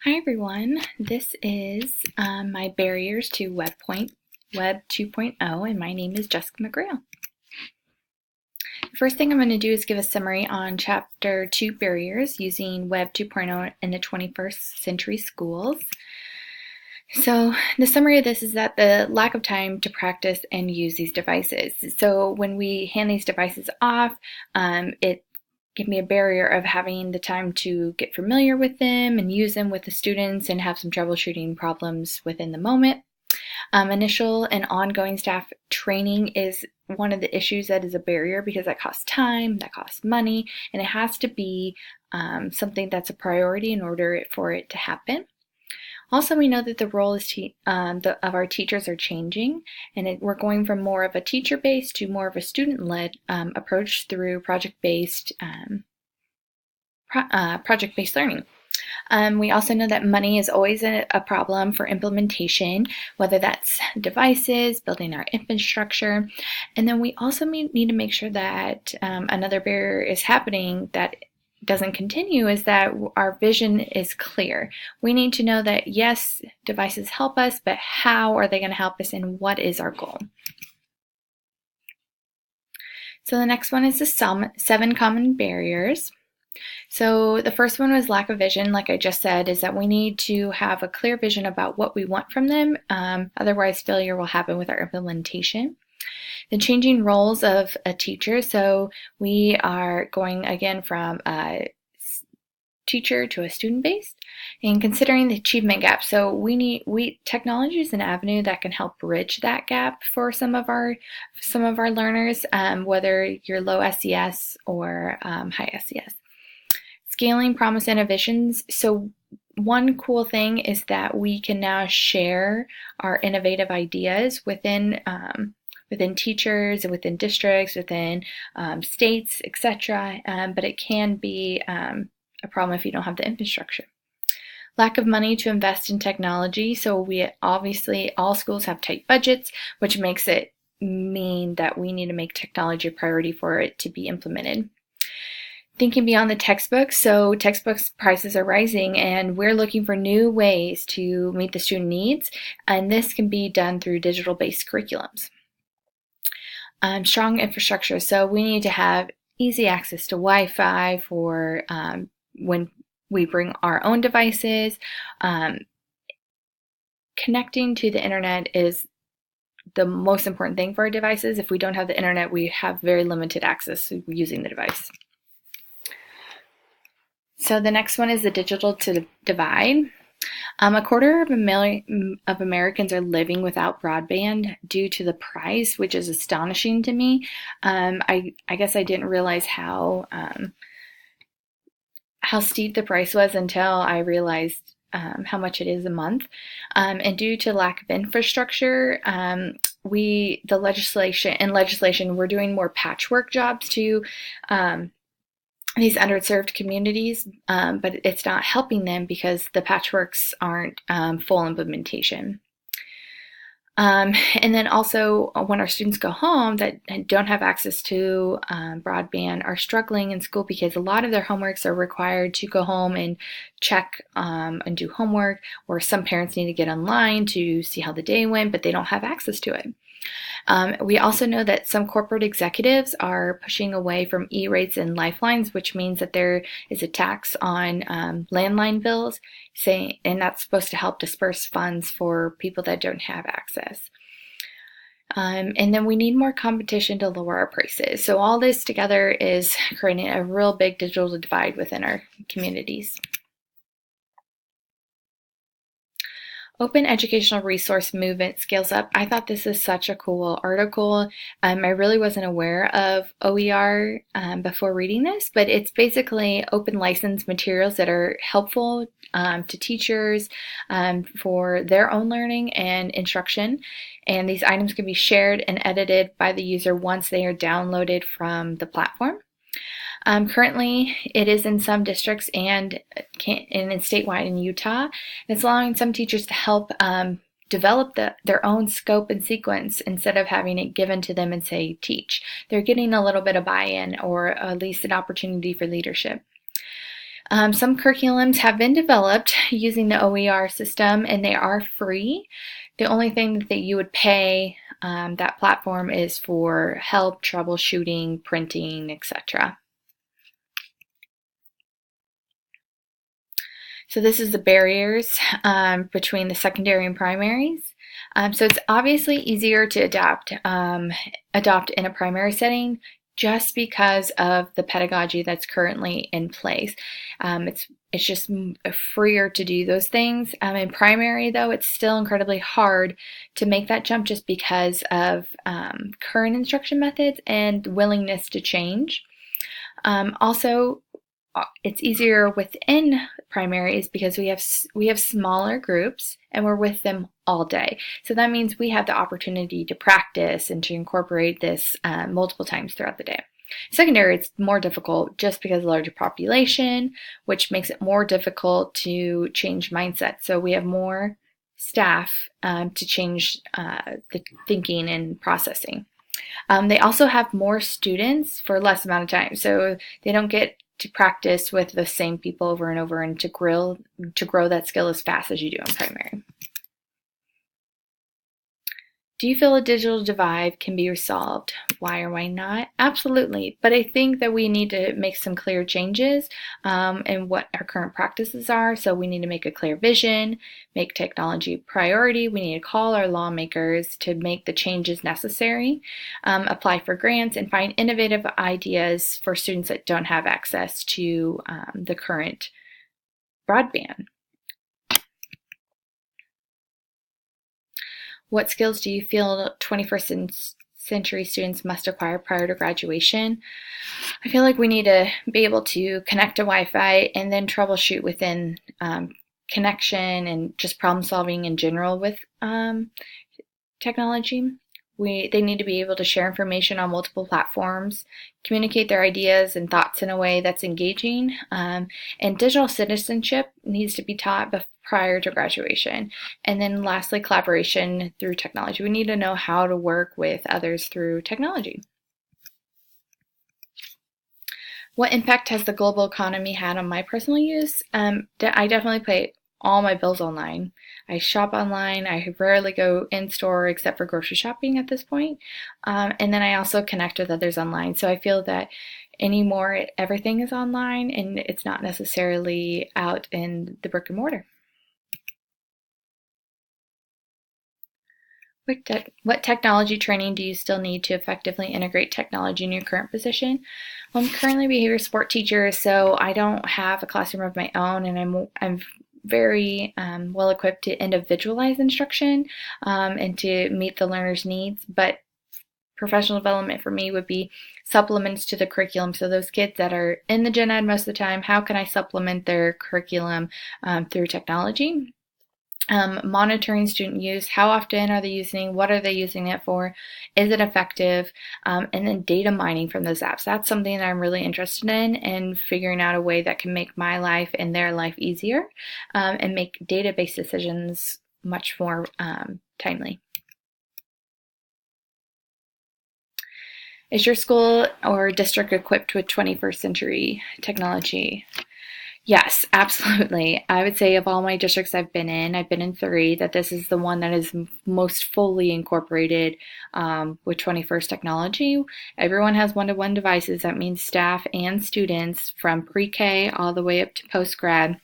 Hi everyone, this is my barriers to Web 2.0 and my name is Jessica McGrail. The first thing I'm going to do is give a summary on Chapter 2 barriers using Web 2.0 in the 21st century schools. So the summary of this is that the lack of time to practice and use these devices. So when we hand these devices off, it give me a barrier of having the time to get familiar with them and use them with the students and have some troubleshooting problems within the moment. Initial and ongoing staff training is one of the issues that is a barrier because that costs time, that costs money, and it has to be something that's a priority in order for it to happen. Also, we know that the role of our teachers are changing, and we're going from more of a teacher-based to more of a student-led approach through project-based learning. We also know that money is always a problem for implementation, whether that's devices, building our infrastructure, and then we also need to make sure that another barrier is happening that doesn't continue is that our vision is clear. We need to know that yes, devices help us, but how are they going to help us and what is our goal? So the next one is the 7 common barriers. So the first one was lack of vision, like I just said, is that we need to have a clear vision about what we want from them. Otherwise, failure will happen with our implementation. The changing roles of a teacher. So we are going again from a teacher to a student-based and considering the achievement gap. So technology is an avenue that can help bridge that gap for some of our learners, whether you're low SES or high SES. Scaling promise innovations. So one cool thing is that we can now share our innovative ideas within teachers, within districts, within states, etc. But it can be a problem if you don't have the infrastructure. Lack of money to invest in technology. So we obviously, all schools have tight budgets, which makes it mean that we need to make technology a priority for it to be implemented. Thinking beyond the textbooks, so textbooks prices are rising and we're looking for new ways to meet the student needs, and this can be done through digital-based curriculums. Strong infrastructure, so we need to have easy access to Wi-Fi for when we bring our own devices. Connecting to the internet is the most important thing for our devices. If we don't have the internet, we have very limited access to using the device. So the next one is the digital divide. A quarter of Americans are living without broadband due to the price, which is astonishing to me. I guess I didn't realize how steep the price was until I realized how much it is a month. And due to lack of infrastructure, the legislation, we're doing more patchwork jobs to these underserved communities, but it's not helping them because the patchworks aren't full implementation. And then also when our students go home that don't have access to broadband are struggling in school because a lot of their homeworks are required to go home and check and do homework, or some parents need to get online to see how the day went, but they don't have access to it. We also know that some corporate executives are pushing away from E-rates and lifelines, which means that there is a tax on landline bills, and that's supposed to help disperse funds for people that don't have access. And then we need more competition to lower our prices. So all this together is creating a real big digital divide within our communities. Open Educational Resource Movement Scales Up. I thought this is such a cool article. I really wasn't aware of OER before reading this, but it's basically open license materials that are helpful to teachers for their own learning and instruction. And these items can be shared and edited by the user once they are downloaded from the platform. Currently, it is in some districts and statewide in Utah. And it's allowing some teachers to help develop their own scope and sequence instead of having it given to them and say, teach. They're getting a little bit of buy-in or at least an opportunity for leadership. Some curriculums have been developed using the OER system, and they are free. The only thing that you would pay that platform is for help, troubleshooting, printing, etc. So this is the barriers between the secondary and primaries. So it's obviously easier to adopt in a primary setting just because of the pedagogy that's currently in place. It's just freer to do those things. In primary, though, it's still incredibly hard to make that jump just because of current instruction methods and willingness to change. Also, it's easier within primaries because we have smaller groups and we're with them all day. So that means we have the opportunity to practice and to incorporate this multiple times throughout the day. Secondary, it's more difficult just because of the larger population, which makes it more difficult to change mindset. So we have more staff to change the thinking and processing. They also have more students for less amount of time, so they don't get to practice with the same people over and over and to grow that skill as fast as you do in primary. Do you feel a digital divide can be resolved? Why or why not? Absolutely, but I think that we need to make some clear changes in what our current practices are. So we need to make a clear vision, make technology a priority. We need to call our lawmakers to make the changes necessary, apply for grants, and find innovative ideas for students that don't have access to the current broadband. What skills do you feel 21st century students must acquire prior to graduation? I feel like we need to be able to connect to Wi-Fi and then troubleshoot within connection and just problem solving in general with technology. They need to be able to share information on multiple platforms, communicate their ideas and thoughts in a way that's engaging, and digital citizenship needs to be taught prior to graduation. And then lastly, collaboration through technology. We need to know how to work with others through technology. What impact has the global economy had on my personal use? I definitely pay all my bills online. I shop online. I rarely go in store except for grocery shopping at this point. And then I also connect with others online. So I feel that anymore everything is online and it's not necessarily out in the brick and mortar. What technology training do you still need to effectively integrate technology in your current position? Well, I'm currently a behavior support teacher, so I don't have a classroom of my own, and I'm very well equipped to individualize instruction and to meet the learner's needs. But professional development for me would be supplements to the curriculum. So those kids that are in the gen ed most of the time, how can I supplement their curriculum through technology? Monitoring student use, how often are they using, what are they using it for, is it effective, and then data mining from those apps. That's something that I'm really interested in, and figuring out a way that can make my life and their life easier and make database decisions much more timely. Is your school or district equipped with 21st century technology? Yes, absolutely. I would say of all my districts I've been in 3, that this is the one that is most fully incorporated with 21st technology. Everyone has one-to-one devices. That means staff and students from pre-K all the way up to post-grad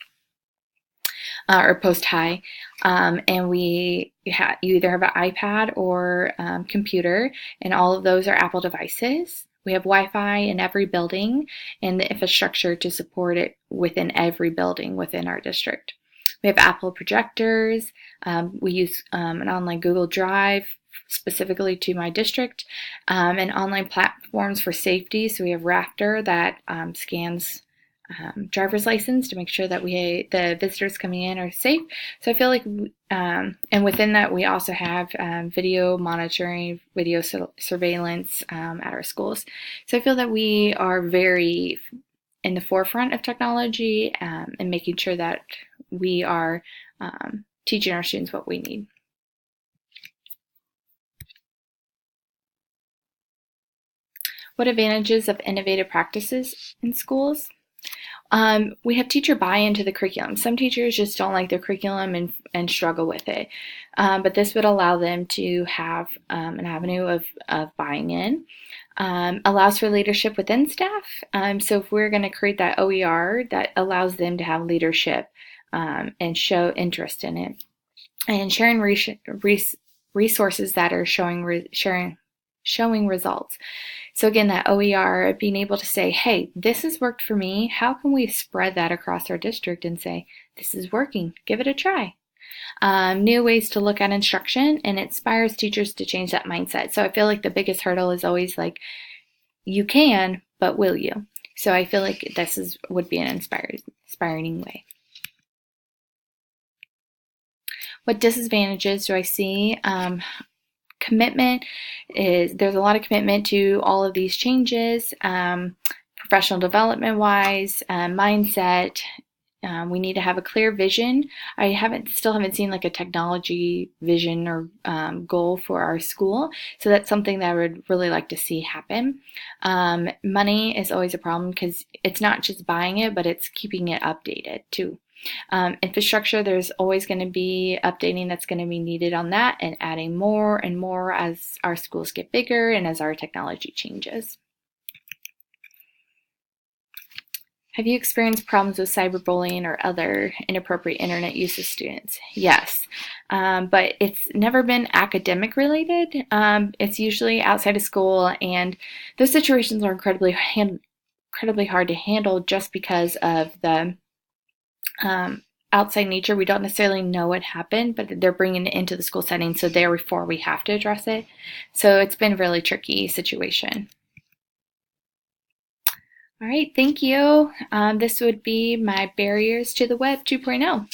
or post-high. And you either have an iPad or computer, and all of those are Apple devices. We have Wi-Fi in every building and the infrastructure to support it within every building within our district. We have Apple projectors. We use an online Google Drive specifically to my district, and online platforms for safety. So we have Rafter that scans driver's license to make sure that the visitors coming in are safe. So I feel like, and within that we also have video monitoring, video surveillance at our schools. So I feel that we are very in the forefront of technology and making sure that we are teaching our students what we need. What advantages of innovative practices in schools? We have teacher buy-in to the curriculum. Some teachers just don't like their curriculum and struggle with it. But this would allow them to have an avenue of buying in. Allows for leadership within staff. So if we're going to create that OER, that allows them to have leadership and show interest in it. And sharing resources that are showing results. So again, that OER, being able to say, hey, this has worked for me. How can we spread that across our district and say, this is working, give it a try. New ways to look at instruction, and it inspires teachers to change that mindset. So I feel like the biggest hurdle is always like, you can, but will you? So I feel like this would be an inspiring way. What disadvantages do I see? Commitment is, there's a lot of commitment to all of these changes, professional development wise, mindset. We need to have a clear vision. I still haven't seen like a technology vision or goal for our school. So that's something that I would really like to see happen. Money is always a problem because it's not just buying it, but it's keeping it updated too. Infrastructure, there's always going to be updating that's going to be needed on that and adding more and more as our schools get bigger and as our technology changes. Have you experienced problems with cyberbullying or other inappropriate internet use of students? Yes, but it's never been academic related. It's usually outside of school, and those situations are incredibly hard to handle just because of the outside nature. We don't necessarily know what happened, but they're bringing it into the school setting, so therefore we have to address it. So it's been a really tricky situation. All right, thank you. This would be my Barriers to the Web 2.0.